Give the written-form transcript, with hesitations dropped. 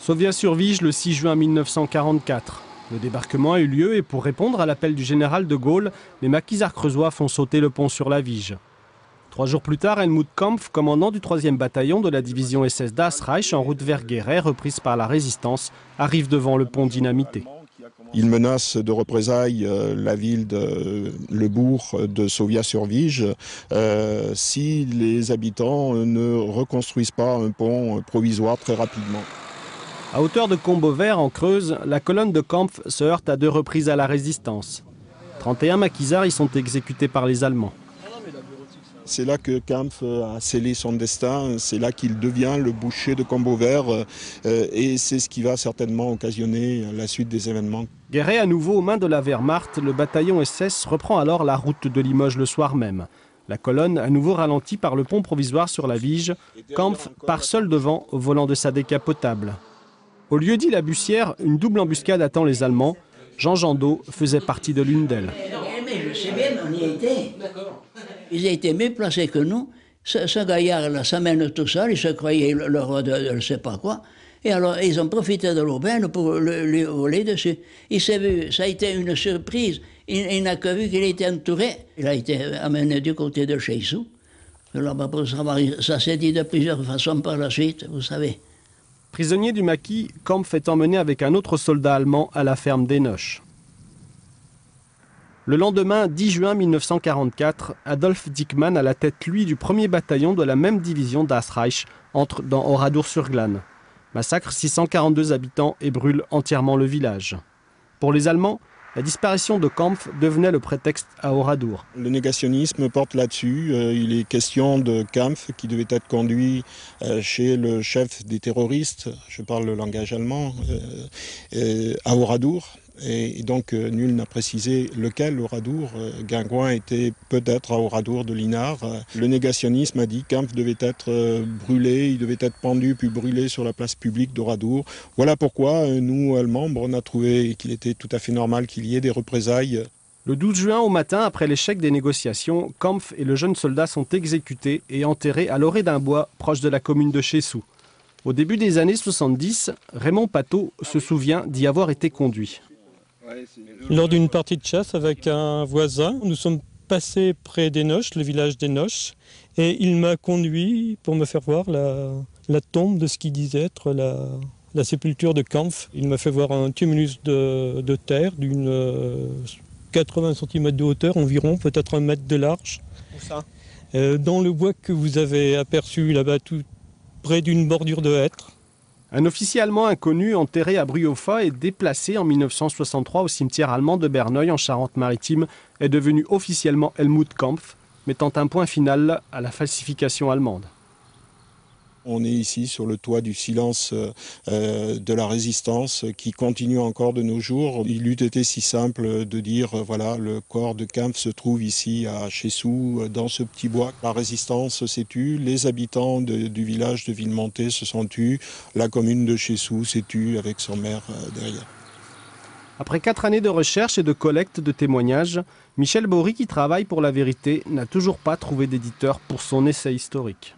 Sauviat-sur-Vige le 6 juin 1944. Le débarquement a eu lieu et pour répondre à l'appel du général de Gaulle, les maquisards creusois font sauter le pont sur la Vige. 3 jours plus tard, Helmut Kampf, commandant du 3e bataillon de la division SS Das Reich en route vers Guéret, reprise par la résistance, arrive devant le pont dynamité. Il menace de représailles la ville le bourg de Sauviat-sur-Vige si les habitants ne reconstruisent pas un pont provisoire très rapidement. À hauteur de Combeauvert, en Creuse, la colonne de Kampf se heurte à 2 reprises à la résistance. 31 maquisards y sont exécutés par les Allemands. C'est là que Kampf a scellé son destin, c'est là qu'il devient le boucher de Combeauvert et c'est ce qui va certainement occasionner la suite des événements. Guéret à nouveau aux mains de la Wehrmacht, le bataillon SS reprend alors la route de Limoges le soir même. La colonne, à nouveau ralentie par le pont provisoire sur la Vige, Kampf part seul devant au volant de sa décapotable. Au lieu-dit La Bussière, une double embuscade attend les Allemands. Jean Jandot faisait partie de l'une d'elles. Je sais bien, on y était. Ils étaient mieux placés que nous. Ce gaillard-là s'amène tout seul, il se croyait le roi de je ne sais pas quoi. Et alors, ils ont profité de l'aubaine pour lui voler dessus. Il s'est vu, ça a été une surprise. Il n'a que vu qu'il était entouré. Il a été amené du côté de Cheissou. Ça s'est dit de plusieurs façons par la suite, vous savez. Prisonnier du maquis, Kampf est emmené avec un autre soldat allemand à la ferme d'Enoch. Le lendemain, 10 juin 1944, Adolf Dickmann, à la tête, lui, du 1er bataillon de la même division Das Reich, entre dans Oradour-sur-Glane. Massacre 642 habitants et brûle entièrement le village. Pour les Allemands, la disparition de Kampf devenait le prétexte à Oradour. Le négationnisme porte là-dessus. Il est question de Kampf qui devait être conduit chez le chef des terroristes, je parle le langage allemand, à Oradour. Et donc nul n'a précisé lequel Oradour. Guingouin était peut-être à Oradour de Linard. Le négationnisme a dit que Kampf devait être brûlé, il devait être pendu puis brûlé sur la place publique d'Oradour. Voilà pourquoi nous, Allemands, on a trouvé qu'il était tout à fait normal qu'il y ait des représailles. Le 12 juin au matin, après l'échec des négociations, Kampf et le jeune soldat sont exécutés et enterrés à l'orée d'un bois proche de la commune de Cheissou. Au début des années 70, Raymond Pateau se souvient d'y avoir été conduit. Lors d'une partie de chasse avec un voisin, nous sommes passés près d'Enoch, le village d'Enoch, et il m'a conduit pour me faire voir la tombe de ce qu'il disait être la sépulture de Kampf. Il m'a fait voir un tumulus de terre d'une 80 cm de hauteur environ, peut-être 1 mètre de large. Où ça ? Dans le bois que vous avez aperçu là-bas, tout près d'une bordure de hêtre. Un officier allemand inconnu enterré à Bruyoffa et déplacé en 1963 au cimetière allemand de Berneuil en Charente-Maritime est devenu officiellement Helmut Kampf, mettant un point final à la falsification allemande. On est ici sur le toit du silence de la résistance qui continue encore de nos jours. Il eût été si simple de dire voilà, le corps de Kampf se trouve ici à Cheissou, dans ce petit bois. La résistance s'est tue, les habitants du village de Villemonté se sont tus, la commune de Cheissou s'est tue avec son maire derrière. Après 4 années de recherche et de collecte de témoignages, Michel Bory, qui travaille pour La Vérité, n'a toujours pas trouvé d'éditeur pour son essai historique.